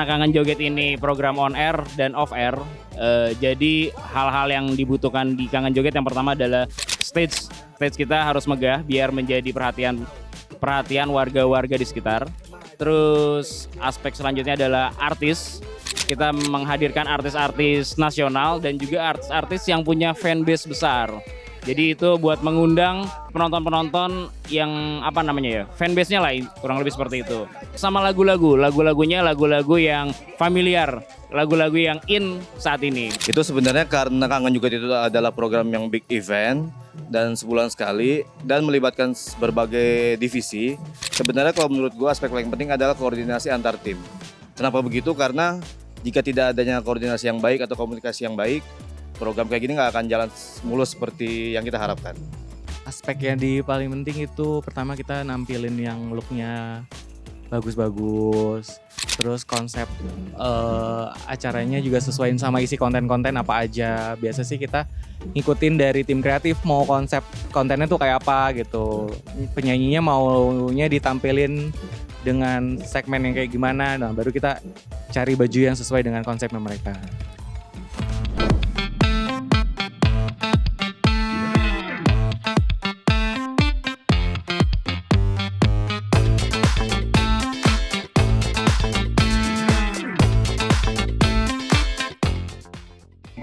karena Kangen Joget ini program on air dan off air, jadi hal-hal yang dibutuhkan di Kangen Joget yang pertama adalah stage kita harus megah biar menjadi perhatian warga-warga di sekitar. Terus aspek selanjutnya adalah artis. Kita menghadirkan artis-artis nasional dan juga artis-artis yang punya fanbase besar. Jadi itu buat mengundang penonton-penonton yang fanbase-nya lah, kurang lebih seperti itu. Sama lagu-lagunya lagu-lagu yang familiar, lagu-lagu yang in saat ini. Itu sebenarnya karena Kangen Joget itu adalah program yang big event dan sebulan sekali dan melibatkan berbagai divisi. Sebenarnya kalau menurut gue aspek paling penting adalah koordinasi antar tim. Kenapa begitu? Karena jika tidak adanya koordinasi yang baik atau komunikasi yang baik, program kayak gini nggak akan jalan mulus seperti yang kita harapkan. Aspek yang paling penting itu pertama kita nampilin yang looknya bagus-bagus. Terus konsep acaranya juga sesuaiin sama isi konten-konten apa aja. Biasa sih kita ngikutin dari tim kreatif mau konsep kontennya tuh kayak apa gitu. Penyanyinya maunya ditampilin dengan segmen yang kayak gimana. Nah baru kita cari baju yang sesuai dengan konsepnya mereka.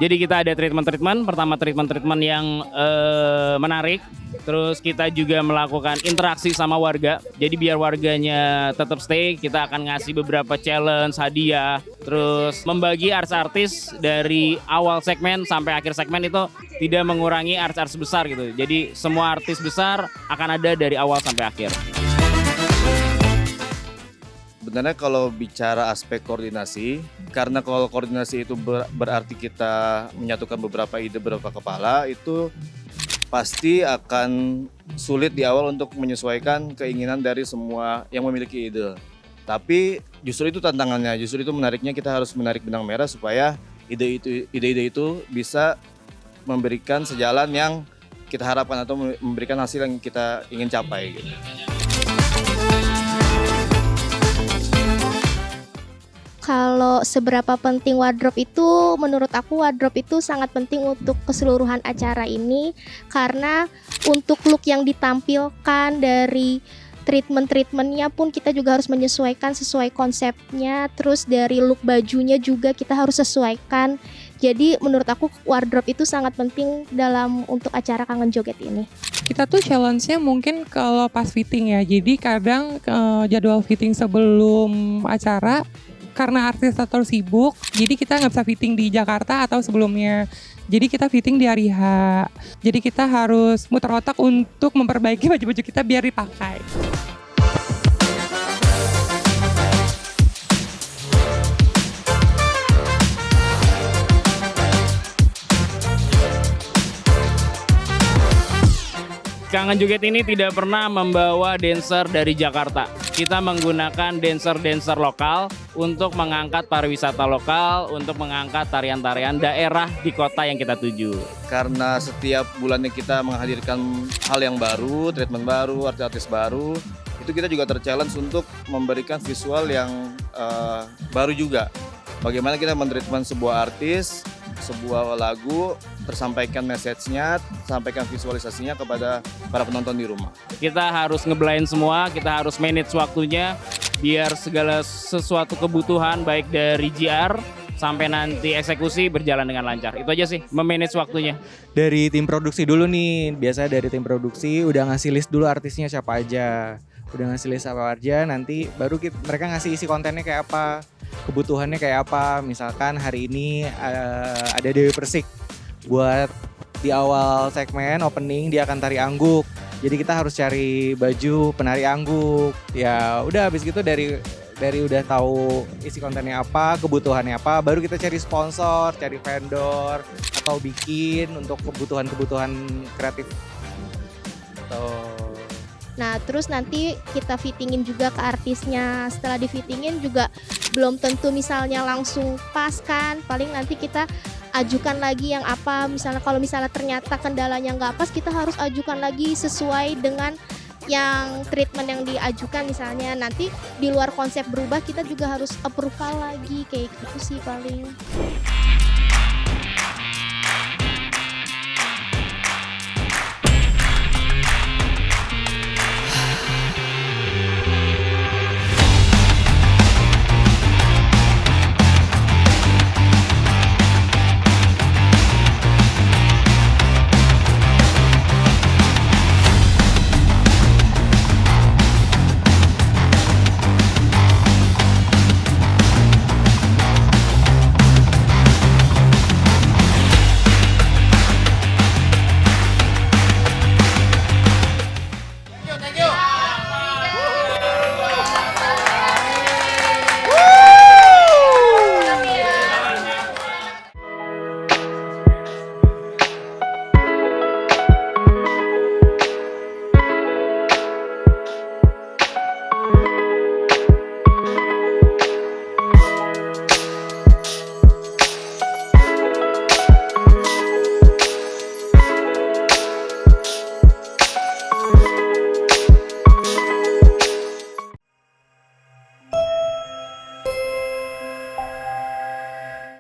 Jadi kita ada treatment. Pertama treatment yang menarik. Terus kita juga melakukan interaksi sama warga. Jadi biar warganya tetap stay, kita akan ngasih beberapa challenge, hadiah. Terus membagi artis-artis dari awal segmen sampai akhir segmen itu tidak mengurangi artis-artis besar gitu. Jadi semua artis besar akan ada dari awal sampai akhir. Sebenarnya kalau bicara aspek koordinasi, karena kalau koordinasi itu berarti kita menyatukan beberapa ide, beberapa kepala, itu pasti akan sulit di awal untuk menyesuaikan keinginan dari semua yang memiliki ide. Tapi justru itu tantangannya, justru itu menariknya, kita harus menarik benang merah supaya ide-ide itu bisa memberikan sejalan yang kita harapkan atau memberikan hasil yang kita ingin capai gitu. Kalau seberapa penting wardrobe itu, menurut aku wardrobe itu sangat penting untuk keseluruhan acara ini. Karena untuk look yang ditampilkan dari treatment-treatmentnya pun kita juga harus menyesuaikan sesuai konsepnya. Terus dari look bajunya juga kita harus sesuaikan. Jadi menurut aku wardrobe itu sangat penting untuk acara Kangen Joget ini. Kita tuh challenge-nya mungkin kalau pas fitting ya. Jadi kadang jadwal fitting sebelum acara, karena artis terlalu sibuk, jadi kita nggak bisa fitting di Jakarta atau sebelumnya. Jadi kita fitting di hari H. Jadi kita harus muter otak untuk memperbaiki baju-baju kita biar dipakai. Kangen Joget ini tidak pernah membawa dancer dari Jakarta. Kita menggunakan dancer-dancer lokal untuk mengangkat pariwisata lokal, untuk mengangkat tarian-tarian daerah di kota yang kita tuju. Karena setiap bulannya kita menghadirkan hal yang baru, treatment baru, artis-artis baru, itu kita juga terchallenge untuk memberikan visual yang baru juga. Bagaimana kita men-treatment sebuah artis, sebuah lagu, tersampaikan message-nya, sampaikan visualisasinya kepada para penonton di rumah. Kita harus ngeblend semua, kita harus manage waktunya biar segala sesuatu kebutuhan baik dari GR sampai nanti eksekusi berjalan dengan lancar. Itu aja sih, memanage waktunya. Dari tim produksi dulu nih, biasanya dari tim produksi udah ngasih list dulu artisnya siapa aja. Udah ngasih list apa aja, nanti baru mereka ngasih isi kontennya kayak apa, kebutuhannya kayak apa. Misalkan hari ini ada Dewi Persik, buat di awal segmen opening dia akan tari angguk. Jadi kita harus cari baju penari angguk. Ya udah habis gitu dari udah tahu isi kontennya apa, kebutuhannya apa, baru kita cari sponsor, cari vendor atau bikin untuk kebutuhan kreatif. Nah terus nanti kita fittingin juga ke artisnya. Setelah di fittingin juga belum tentu misalnya langsung pas kan. Paling nanti kita ajukan lagi yang apa. Misalnya kalau misalnya ternyata kendalanya nggak pas, kita harus ajukan lagi sesuai dengan yang treatment yang diajukan misalnya nanti di luar konsep berubah kita juga harus approval lagi kayak gitu sih paling.